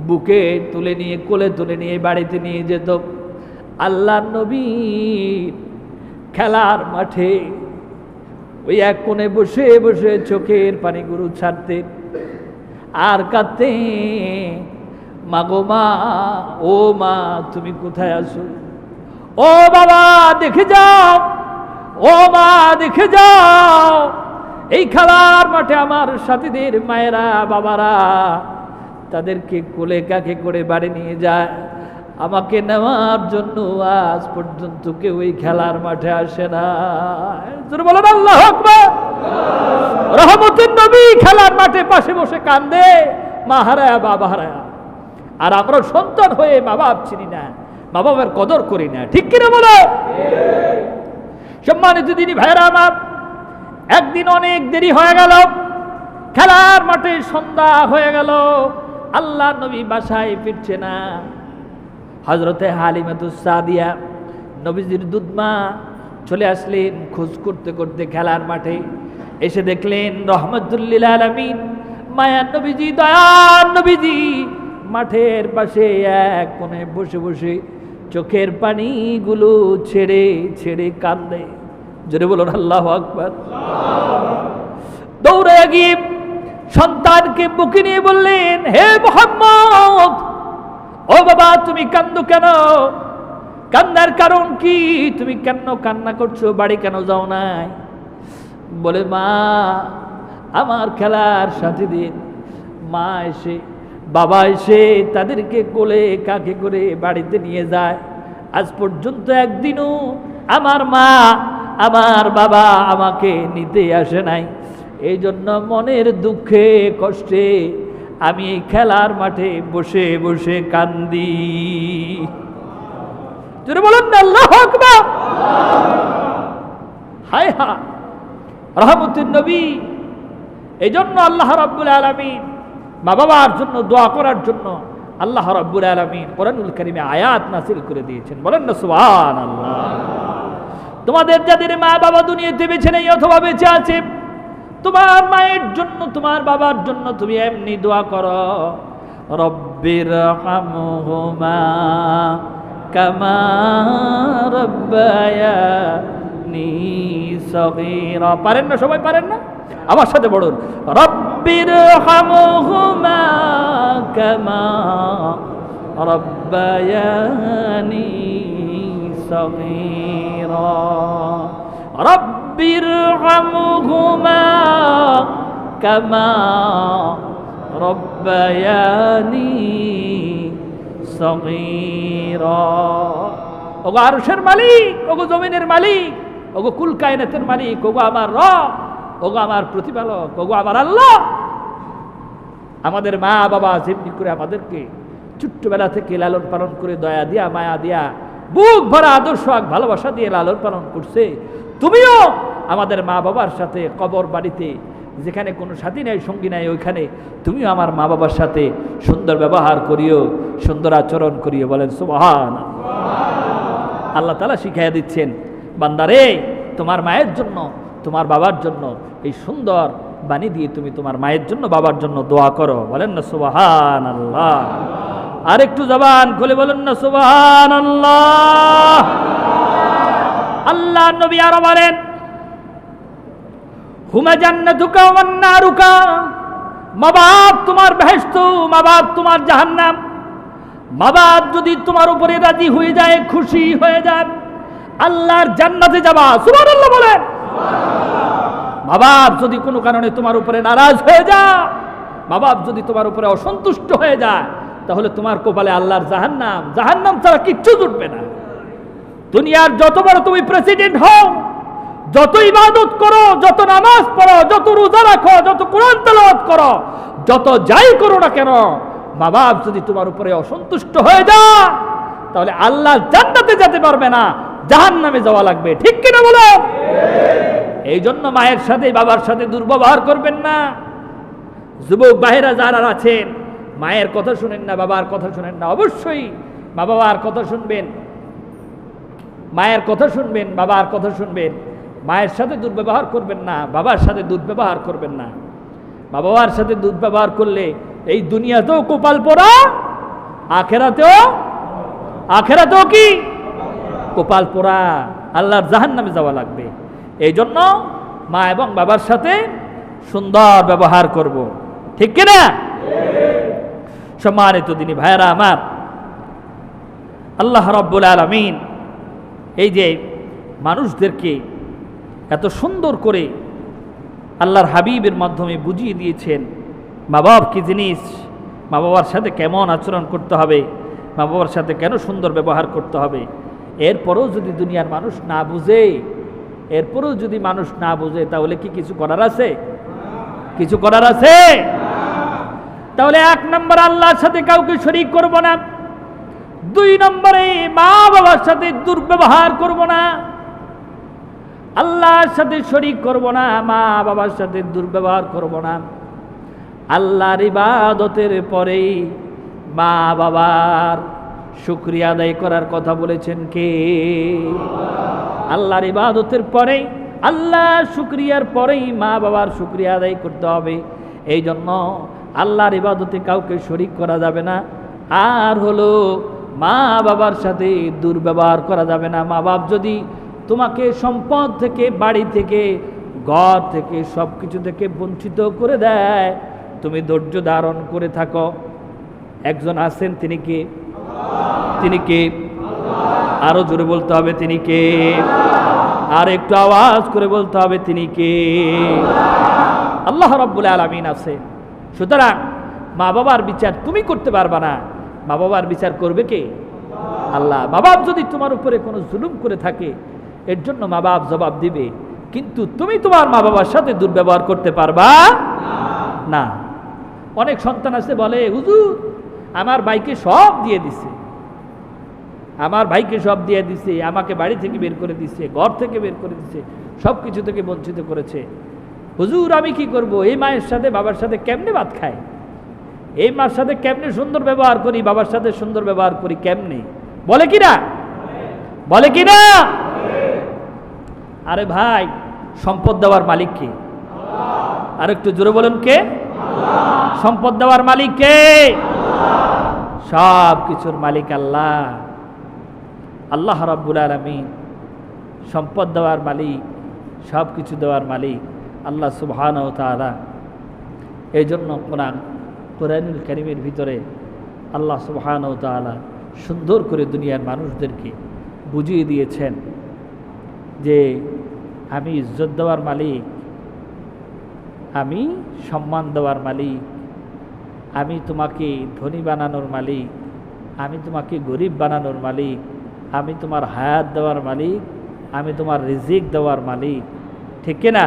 বুকে তুলে নিয়ে কোলে তুলে নিয়ে বাড়িতে নিয়ে যেত। আল্লাহর নবী খেলার মাঠে ওই এক কোণে বসে বসে চোখের পানিগুলো ছাড়তেন আর কাঁদতেন, মা গো মা, ও মা তুমি কোথায় আছো? ও বাবা দেখে যাও, ও মা দেখে যাও, এই খেলার মাঠে আমার সাথীদের মায়েরা বাবারা তাদেরকে কোলে কাকে করে বাড়ি নিয়ে যায়, আমাকে নেওয়ার জন্য আজ পর্যন্ত কেউ এই খেলার মাঠে আসে না। বলেন আল্লাহু আকবার। রহমতের নবী খেলার মাঠে পাশে বসে কান্দে, মা হারায়া বাবা হারায়া। আর আমরা সন্তান হয়ে মা বাপ চিনি না, মা বাবার কদর করি না, ঠিক কিনা বলো? সম্মানিত দিনী ভাইরা আমার, একদিন অনেক দেরি হয়ে গেল, খেলার মাঠে সন্ধ্যা হয়ে গেল, আল্লাহ নবী বাসায় ফিরছে না। হযরতে হালিমাতুস সাদিয়া নবীজির দুধমা চলে আসলেন খোঁজ করতে করতে খেলার মাঠে। এসে দেখলেন রহমাতুল লিল আলামিন মায়ার নবীজি, দয়ার নবীজি মাঠের পাশে এক কোণে বসে বসে চোখের পানিগুলো ছেড়ে ছেড়ে কান্দে। জোরে বলুন আল্লাহু আকবার। দৌড়ে গিয়ে সন্তানকে বুকে নিয়ে বললেন, হে মুহাম্মদ, ও বাবা তুমি কান্দো কেন? কান্নার কারণ কি? তুমি কেন কান্না করছো? বাড়ি কেন যাও নাই? বলে, মা আমার খেলার সাথীদের মা এসে বাবা এসে তাদেরকে কোলে কাকে করে বাড়িতে নিয়ে যায়, আজ পর্যন্ত একদিনও আমার মা আমার বাবা আমাকে নিতে আসে নাই। এই জন্য মনের দুঃখে কষ্টে আমি এই খেলার মাঠে বসে বসে কান্দি। জোরে বলুন না আল্লাহু আকবার। হায় হায় রহমতের নবী। এই জন্য আল্লাহ রাব্বুল আলামিন মা বাবার জন্য দোয়া করার জন্য আল্লাহ রাব্বুল আলামিন কোরআনুল কারীমে আয়াত নাযিল করে দিয়েছেন। বলেন না সুবহানাল্লাহ। তোমাদের যাদের মা বাবা দুনিয়াতে বেঁচে নেই অথবা বেঁচে আছে, তোমার মায়ের জন্য তোমার বাবার জন্য তুমি এমনি দোয়া করো, রব্বিরহামহুমা কামা রাব্বায়ানি সগীরা। পারেন না সবাই? পারেন না? আমার সাথে বলুন, রব্বিরহামহুমা কামা রাব্বায়ানি সগীরা। রব্বিরহামহুমা কামা রাব্বায়ানি সগীরা। ওগো আরশের মালিক, ওগো জমিনের মালিক, ওগো কুল কায়নাতের মালিক, ওগো আমার রব, ওগো আমার প্রতিপালক, ওগো আমার আল্লাহ, আমাদের মা বাবা যেমনি করে আমাদেরকে ছোট্টবেলা থেকে লালন পালন করে দয়া দিয়া মায়া দিয়া বুক ভরা আদর্শ ভালোবাসা দিয়ে লালন পালন করছে, তুমিও আমাদের মা বাবার সাথে কবর বাড়িতে যেখানে কোনো সাথী নাই সঙ্গী নাই ওইখানে তুমিও আমার মা বাবার সাথে সুন্দর ব্যবহার করিও, সুন্দর আচরণ করিও। বলেন সুবহানাল্লাহ। আল্লাহ তাআলা শিখাইয়া দিচ্ছেন, বান্দারে তোমার মায়ের জন্য তোমার বাবার জন্য এই সুন্দর বাণী দিয়ে তুমি তোমার মায়ের জন্য বাবার জন্য দোয়া করো। বলেন না সুবহানাল্লাহ। আর একটু জবান খুলে বলেন না সুবহানাল্লাহ। আল্লাহ নবী আরো বলেন, হুমা জান্নাতুকা ওয়ান নারুকা, মা বাপ তোমার বেহেশত, মা বাপ তোমার জাহান্নাম। মা বাপ যদি তোমার উপরে রাজি হয়ে যায়, খুশি হয়ে যায়, আল্লাহর জান্নাতে যাবা। সুবহানাল্লাহ বলেন। মা বাপ যদি কোনো কারণে তোমার উপরে নারাজ হয়ে যায়, মা বাপ যদি তোমার উপরে অসন্তুষ্ট হয়ে যায়, তাহলে তোমার কপালে আল্লাহর জাহান্নাম, জাহান্নাম ছাড়া কিচ্ছু জুটবে না। দুনিয়ার যত বড় তুমি প্রেসিডেন্ট হও, যত ইবাদত করো, যত নামাজ পড়ো, যত রোজা রাখো, যত কোরআন তেলাওয়াত করো, যত যাই করো না কেন, মা বাপ যদি তোমার উপরে অসন্তুষ্ট হয়ে যায় তাহলে আল্লাহ জান্নাতে যেতে পারবে না, জাহান্নামে যাওয়া লাগবে। ঠিক কিনা বলো? এই জন্য মায়ের সাথে বাবার সাথে দুর্ব্যবহার করবেন না। যুবক ভাইরা যারা আছেন, মায়ের কথা শুনেন না, বাবার কথা শুনেন না। অবশ্যই মা বাবার কথা শুনবেন, মায়ের কথা শুনবেন, বাবার কথা শুনবেন। মায়ের সাথে দুর্ব্যবহার করবেন না, বাবার সাথে দুর্ব্যবহার করবেন না। মা বাবার সাথে দুর্ব্যবহার করলে এই দুনিয়াতেও কপাল পোড়া, আখেরাতেও কি কপাল পোড়া, আল্লাহর জাহান্নামে যাওয়া লাগবে। এই জন্য মা এবং বাবার সাথে সুন্দর ব্যবহার করব। ঠিক কিনা? সম্মানিত দিনী ভাইরা আমার, আল্লাহ রাব্বুল আলামিন এই যে মানুষদেরকে এত সুন্দর করে আল্লাহর হাবিবের মাধ্যমে বুঝিয়ে দিয়েছেন মা বাপ কি জিনিস, মা বাবার সাথে কেমন আচরণ করতে হবে, মা বাবার সাথে কেন সুন্দর ব্যবহার করতে হবে। এরপরেও যদি দুনিয়ার মানুষ না বুঝে, এরপরেও যদি মানুষ না বুঝে, তাহলে কি কিছু করার আছে? কিছু করার আছে? তাহলে 1 নম্বর আল্লাহর সাথে কাউকে শরীক করব না। 2 নম্বরে মা বাবার সাথে দুর্ব্যবহার করব না, আল্লাহর সাথে শরীক করব না, মা বাবার সাথে দুর্ব্যবহার করব না। আল্লাহর ইবাদতের পরেই মা বাবার শুকরিয়া আদায় করার কথা বলেছেন কে? আল্লাহর ইবাদতের পরেই, আল্লাহর শুকরিয়ার পরেই মা বাবার শুকরিয়া আদায় করতে হবে। এই জন্য আল্লাহর ইবাদতে কাউকে শরীক করা যাবে না। আর হলো মা বাবার সাথে দুর্ব্যবহার করা যাবে না। মা বাপ যদি তোমাকে সম্পদ থেকে, বাড়ি থেকে, ঘর থেকে, সব কিছু থেকে বঞ্চিত করে দেয়, তুমি ধৈর্য ধারণ করে থাকো। একজন আছেন, তিনি কে? তিনি কে? আরো জোরে বলতে হবে, তিনি কে? আর একটু আওয়াজ করে বলতে হবে, তিনি কে? আল্লাহ রাব্বুল আলামিন আছে। সুতরাং মা বাবার বিচার তুমি করতে পারবা না, মা বাবার বিচার করবে কে? আল্লাহ। মা বাপ যদি তোমার উপরে কোনো জুলুম করে থাকে, এর জন্য মা বাপ জবাব দিবে, কিন্তু তুমি তোমার মা বাবার সাথে দুর্ব্যবহার করতে পারবা না। অনেক সন্তান আছে বলে, হুজুর আমার ভাইকে সব দিয়ে দিছে, আমার ভাইকে সব দিয়ে দিছে, আমাকে বাড়ি থেকে বের করে দিছে, ঘর থেকে বের করে দিছে, সব কিছু থেকে বঞ্চিত করেছে। হুজুর আমি কি করব? এই মায়ের সাথে বাবার সাথে কেমনে ভাত খাই, এই মার সাথে কেমনে সুন্দর ব্যবহার করি, বাবার সাথে সুন্দর ব্যবহার করি কেমনে? বলে কি না? বলে কি না? আরে ভাই, সম্পদ দেওয়ার মালিক কে? আর একটু জোরে বলেন, কে? সম্পদ দেওয়ার মালিক কে? সব কিছুর মালিক আল্লাহ। আল্লাহ রাব্বুল আলামিন সম্পদ দেওয়ার মালিক, সব কিছু দেওয়ার মালিক আল্লাহ সুবহানাহু ওয়া তাআলা। এই জন্য কোরআনুল কারীমের ভিতরে আল্লাহ সুবহানাহু ওয়া তাআলা সুন্দর করে দুনিয়ার মানুষদেরকে বুঝিয়ে দিয়েছেন যে আমি ইজ্জত দেওয়ার মালিক, আমি সম্মান দেওয়ার মালিক, আমি তোমাকে ধনী বানানোর মালিক, আমি তোমাকে গরিব বানানোর মালিক, আমি তোমার হায়াত দেওয়ার মালিক, আমি তোমার রিজিক দেওয়ার মালিক। ঠিক কিনা?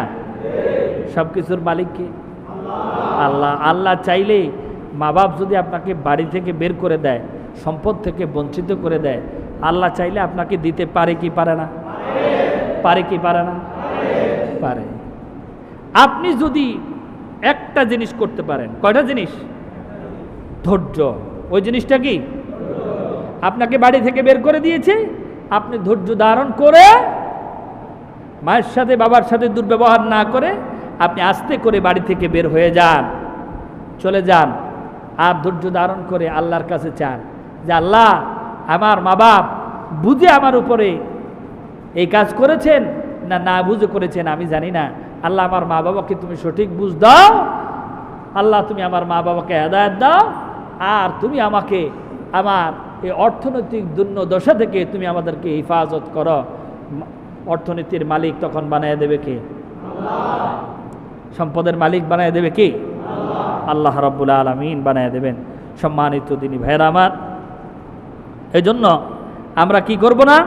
সব কিছুর মালিক কে? আল্লাহ। আল্লাহ চাইলে মা বাপ যদি আপনাকে বাড়ি থেকে বের করে দেয়, সম্পদ থেকে বঞ্চিত করে দেয়, আল্লাহ চাইলে আপনাকে দিতে পারে কি পারে না? পারে কি পারে না? পারে। আপনি যদি একটা জিনিস করতে পারেন, কয়টা জিনিস? ধৈর্য। ওই জিনিসটা কি? আপনাকে বাড়ি থেকে বের করে দিয়েছে, আপনি ধৈর্য ধারণ করে মায়ের সাথে বাবার সাথে দুর্ব্যবহার না করে আপনি আস্তে করে বাড়ি থেকে বের হয়ে যান, চলে যান। আর ধৈর্য ধারণ করে আল্লাহর কাছে চান যে আল্লাহ, আমার মা বাপ বুঝে আমার উপরে এই কাজ করেছেন না না বুঝে করেছেন আমি জানি না। আল্লাহ, আমার মা বাবাকে তুমি সঠিক বুঝ দাও। আল্লাহ, তুমি আমার মা বাবাকে হেদায়েত দাও। আর তুমি আমাকে আমার এই অর্থনৈতিক দুর্দশা থেকে তুমি আমাদেরকে হেফাজত করো। অর্থনীতির মালিক তখন বানিয়ে দেবে কে? সম্পদের মালিক বানিয়ে দেবে কে? আল্লাহ রাব্বুল আলামিন বানিয়ে দেবেন। সম্মানিত দিনী ভাইরা আমার, এই জন্য আমরা কি করব না?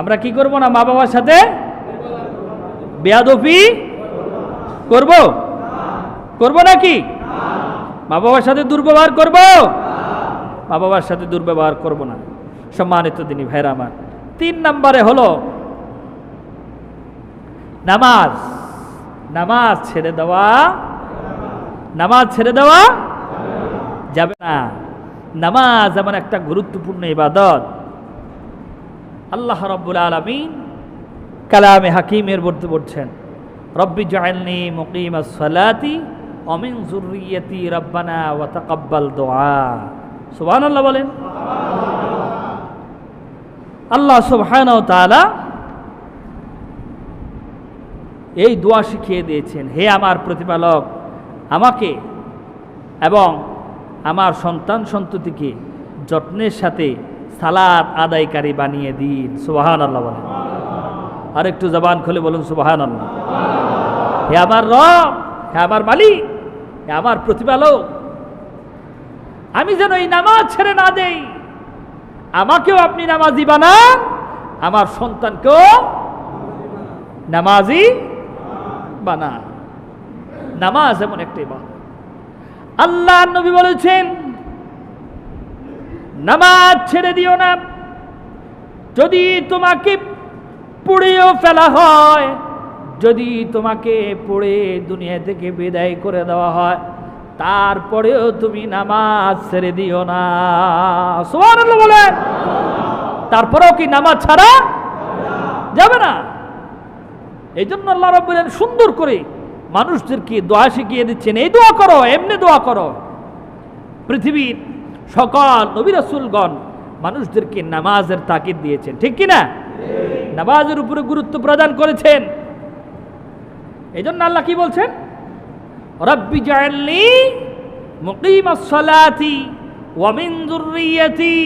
আমরা কি করব না? মা বাবার সাথে বেয়াদবি করব? করব নাকি? মা বাবার সাথে দুর্ব্যবহার করব? মা বাবার সাথে দুর্ব্যবহার করব না। সম্মানিত দিনী ভাইরা আমার, 3 নম্বরে হলো নামাজ। নামাজ ছেড়ে দেওয়া, নামাজ ছেড়ে দেওয়া যাবে না। নামাজ এমন একটা গুরুত্বপূর্ণ ইবাদত, আল্লাহ রাব্বুল আলামিন কালামে হাকিমের মধ্যে বলছেন, রব্বি জাআলনি মুকিমাস সালাতি ওয়া মিন যুররিয়্যাতি রাব্বানা ওয়া তাকাব্বাল দুআ। সুবহানাল্লাহ বলেন। আল্লাহ সুবহানাহু ওয়া তাআলা এই দোয়া শিখিয়ে দিয়েছেন, হে আমার প্রতিপালক, আমাকে এবং আমার সন্তান সন্ততিকে যত্নের সাথে সালাত আদায়কারী বানিয়ে দিন। সুবহানাল্লাহ বলেন। আর একটু জবান খুলে বলুন সুবহানাল্লাহ। হে আমার রব, হে আমার মালিক, হে আমার প্রতিপালক, আমি যেন এই নামাজ ছেড়ে না দেই। আমাকেও আপনি নামাজি বানান, আমার সন্তানকেও নামাজি বানান। নামাজ এমন একটা ইবাদত। আল্লাহর নবী বলেছেন, নামাজ ছেড়ে দিও না। যদি তোমাকে পুড়িয়েও ফেলা হয়, যদি তোমাকে পুড়ে দুনিয়া থেকে বিদায় করে দেওয়া হয়, তারপরেও তুমি নামাজ ছেড়ে দিও না। সুবহানাল্লাহ বলেন। তারপরেও কি নামাজ ছাড়া যাবে না? এই জন্য আল্লাহ রাব্বুল আলামিন সুন্দর করে মানুষদেরকে দোয়া শিখিয়ে দিচ্ছেন, এই দোয়া করো, এমনি দোয়া করো। পৃথিবীর সকল নবী রাসূলগণ মানুষদেরকে নামাজের তাকিদ দিয়েছেন, ঠিক কি না? নামাজের উপরে গুরুত্ব প্রদান করেছেন। এই জন্য আল্লাহ কি বলছেন, রব্বি জাআলনি মুকিমাস সালাতি ওয়া মিন যুররিয়্যাতি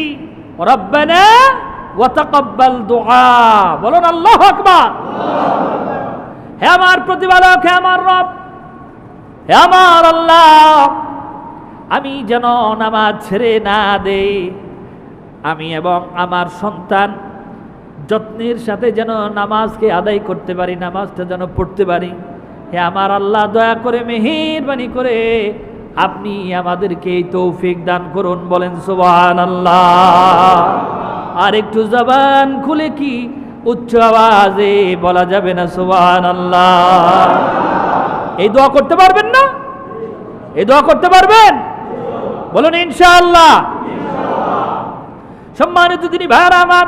রাব্বানা ওয়া তাকাব্বাল দুআ। বলুন আল্লাহু আকবার। হে আমার প্রতিপালক, হে আমার রব, হে আমার আল্লাহ, আমি যেন নামাজ ছেড়ে না দেই, আমি এবং আমার সন্তান যত্নের সাথে যেন নামাজকে আদায় করতে পারি, নামাজটা যেন পড়তে পারি। হে আমার আল্লাহ, দয়া করে মেহেরবানি করে আপনি আমাদেরকে এই তৌফিক দান করুন। বলেন সুবহানাল্লাহ। আর একটু জবান খুলে কি উচ্চ আওয়াজে বলা যাবে না সুবহানাল্লাহ? এই দোয়া করতে পারবেন না? এই দোয়া করতে পারবেন? বলুন ইনশাআল্লাহ। সম্মানিত দিনী ভাইরা আমার,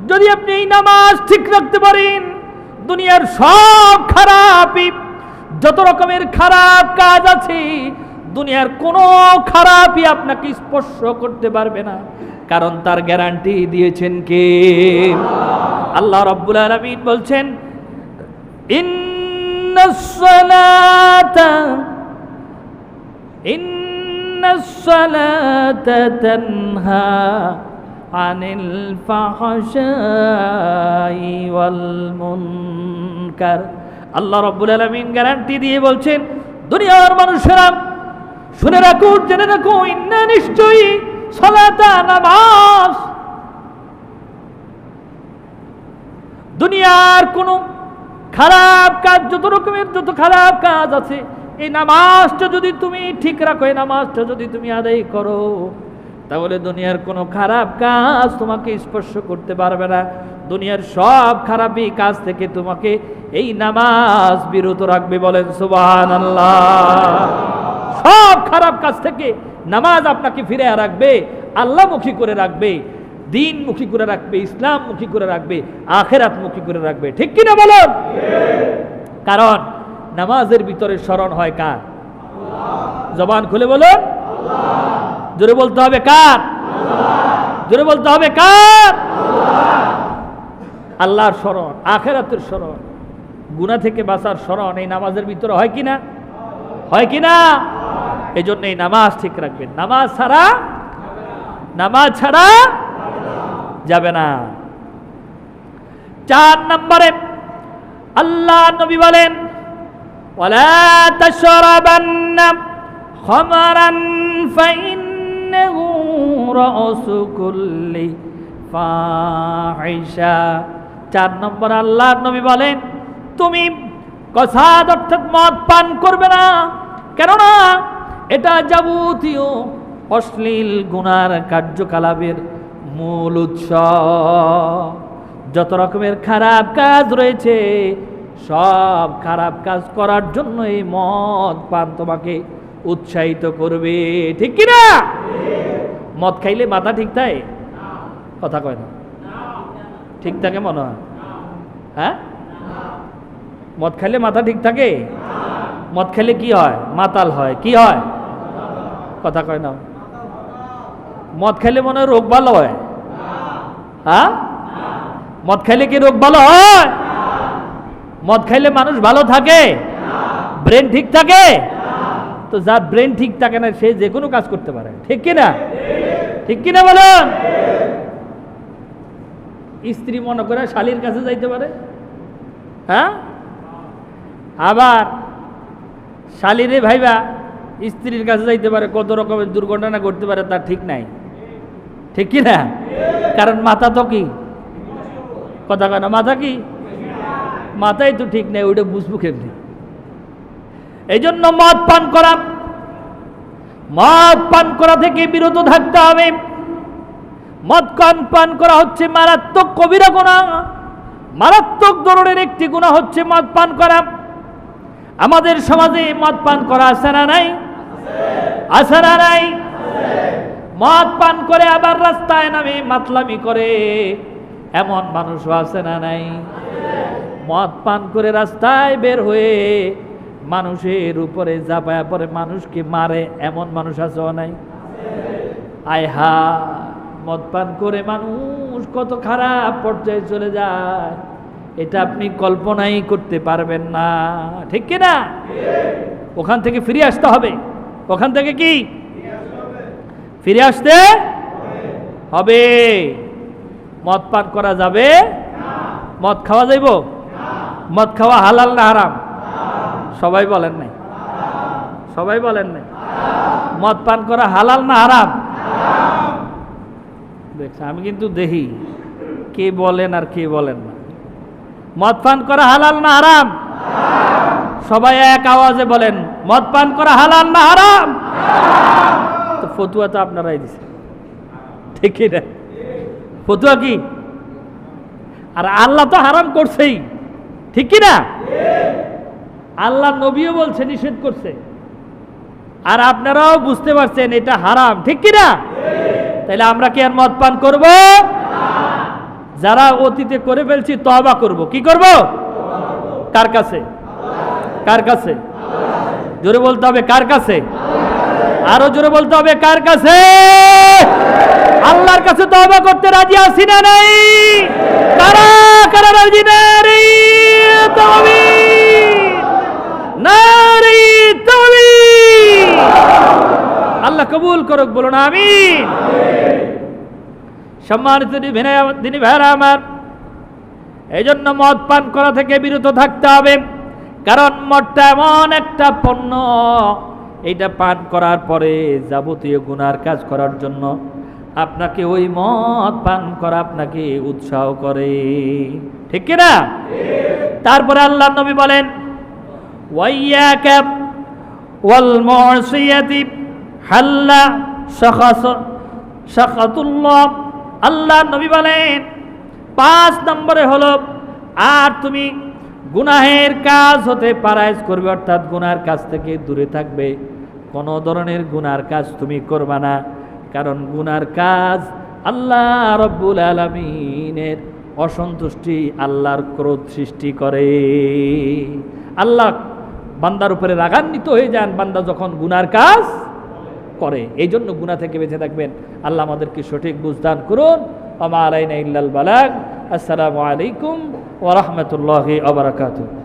যদি আপনি এই নামাজ ঠিক রাখতে পারেন, দুনিয়ার সব খারাপই, যত রকমের খারাপ কাজ আছে, দুনিয়ার কোনো খারাপই আপনাকে স্পর্শ করতে পারবে না। কারণ তার গ্যারান্টি দিয়েছেন কে? আল্লাহ রাব্বুল আলামিন বলছেন, ইন্নাস সালাতা তানহা আনিল ফাহশাই ওয়াল মুনকার। আল্লাহ রাব্বুল আলামিন গ্যারান্টি দিয়ে বলছেন, দুনিয়ার মানুষেরা শুনে রাখো, জেনে রাখো, ইন্না নিশ্চয়ই সালাতা নামাজ, দুনিয়ার কোন খারাপ কাজ, যত রকমের যত খারাপ কাজ আছে, এই নামাজটা যদি তুমি ঠিক রাখো, এই নামাজটা যদি তুমি আদায় করো, তাহলে দুনিয়ার কোনো খারাপ কাজ তোমাকে স্পর্শ করতে পারবে না। দুনিয়ার সব খারাপই কাজ থেকে তোমাকে এই নামাজ বিরত রাখবে। বলেন সুবহানাল্লাহ। সব খারাপ কাজ থেকে নামাজ আপনাকে ফিরে রাখবে, আল্লাহমুখী করে রাখবে, দ্বীনমুখী করে রাখবে, ইসলামমুখী করে রাখবে, আখিরাতমুখী করে রাখবে। ঠিক কিনা বলুন? কারণ নামাজের ভিতরে স্মরণ হয় কার? জবান খুলে বলুন। জোরে বলতে হবে কার? জোরে বলতে হবে কার? আল্লাহর স্মরণ, আখিরাতের স্মরণ, গুনাহ থেকে বাঁচার স্মরণ এই নামাজের ভিতরে হয় কিনা? হয় কিনা? এই জন্য এই নামাজ ঠিক রাখবেন। নামাজ ছাড়া যাবে না। 4 নম্বরে আল্লাহ নবী বলেন, ওয়ালা তাশরাবান্না খামরান ফাইন্নাহু রাসু কুল্লি ফাহিশা। 4 নম্বর আল্লাহ নবী বলেন, তুমি কসাদ অর্থাৎ মদ পান করবে না। কেননা এটা যাবতীয় অশ্লীল গুনার কার্যকলাপের মূল উৎস। যত রকমের খারাপ কাজ রয়েছে সব খারাপ কাজ করার জন্য এই মদ পান তোমাকে উৎসাহিত করবে, ঠিক কি না? মদ খাইলে মাথা ঠিক থাকে? কথা কয় না, ঠিক থাকে মনে হয়? হ্যাঁ, মদ খাইলে মাথা ঠিক থাকে? মদ খেলে কি হয়? মাতাল হয়। কি হয়? কথা কয় না। মদ খেলে মনে হয় রোগ ভালো হয়? হ্যাঁ, মদ খাইলে কি রোগ ভালো হয়? মদ খাইলে মানুষ ভালো থাকে? ব্রেন ঠিক থাকে? তো যার ব্রেন ঠিক থাকে না সে যে কোনো কাজ করতে পারে, ঠিক কিনা? ঠিক কিনা বলেন? স্ত্রী মনে করে শালীর কাছে যাইতে পারে, হ্যাঁ, আবার শালীরে ভাইবা স্ত্রীর কাছে যাইতে পারে, কত রকমের দুর্ঘটনা ঘটতে পারে তার ঠিক নাই, ঠিক কিনা? কারণ মাথা তো কি, কথা কয় না, মাথা কি, মাথাই তো ঠিক নেই, ওইটা বুঝবো কেমনি? এই জন্য মদ পান করা থেকে বিরত থাকতে হবে। মদ পান করা হচ্ছে মারাত্মক কবিরা গুনাহ, মারাত্মক ধরনের একটি গুনাহ হচ্ছে মদ পান করা। আমাদের সমাজে মদ পান করা আছে না নাই? আছে না নাই? মদ পান করে আবার রাস্তায় নামে মাতলামি করে এমন মানুষও আছে না নাই? মদ পান করে রাস্তায় বের হয়ে মানুষের উপরে ঝাঁপায়া পড়ে মানুষকে মারে এমন মানুষ আছে নাই? আয় হা, মদ পান করে মানুষ কত খারাপ পর্যায়ে চলে যায় এটা আপনি কল্পনাই করতে পারবেন না, ঠিক কি না? ওখান থেকে ফিরে আসতে হবে। ওখান থেকে কি ফিরে আসতে হবে? মদ পান করা যাবে? মদ খাওয়া যাইব? মদ খাওয়া হালাল না হারাম? সবাই বলেন নাই, সবাই বলেন নাই। মদ পান করা হালাল না হারাম? দেখছি আমি কিন্তু দেখি কে বলেন আর কে বলেন না। মদ পান করা হালাল না হারাম? সবাই এক আওয়াজে বলেন, মদ পান করা হালাল না হারাম? তো ফতুয়া তো আপনারাই দিচ্ছেন, ঠিক না? ফতুয়া কি? আর আল্লাহ তো হারাম করছেই, ঠিক কি না? আল্লাহ নবীও বলছে, নিষেধ করছে, আর আপনারাও বুঝতে পারছেন এটা হারাম, ঠিক কি না? তাহলে আমরা কি আর মদ পান করব? যারা অতীতে করে ফেলছি তওবা করব। কি করব? কার কাছে? কার কাছে? জোরে বলতে হবে, কার কাছে? আরো জোরে বলতে হবে, কার কাছে? আল্লাহর কাছে তওবা করতে রাজি আছি না নাই? কারা কারা রাজি নারী তাকবীর, নারী তাকবীর। আল্লাহ কবুল করুক, বলুন আমিন। সম্মানিত দিনী ভাইরা আমার, এই জন্য মদ পান করা থেকে বিরত থাকতে হবে। কারণ মদটা এমন একটা পণ্য, এইটা পান করার পরে যাবতীয় গুনার কাজ করার জন্য আপনাকে ওই মদ পান করা আপনাকে উৎসাহ করে, ঠিক কি না? তারপরে আল্লাহ নবী বলেন, ওয়াইয়াকা ওয়াল মুসিয়াতি হাল্লা সাখাতুল্লাহ। আল্লাহ নবী বলেন 5 নম্বরে হলো, আর তুমি গুনাহের কাজ হতে পারাইজ করবে, অর্থাৎ গুনার কাজ থেকে দূরে থাকবে। কোনো ধরনের গুনার কাজ তুমি করবা না, কারণ গুনার কাজ আল্লাহ রব্বুল আলামিনের অসন্তুষ্টি, আল্লাহর ক্রোধ সৃষ্টি করে। আল্লাহ বান্দার উপরে রাগান্বিত হয়ে যান বান্দা যখন গুনার কাজ করে। এই জন্য গুনাহ থেকে বেঁচে থাকবেন। আল্লাহ আমাদেরকে সঠিক বুঝদান করুন। ওয়া মা আলাইনা ইল্লাল বালাগ। আসসালামু আলাইকুম ওয়া রাহমাতুল্লাহি ওয়া বারাকাতুহু।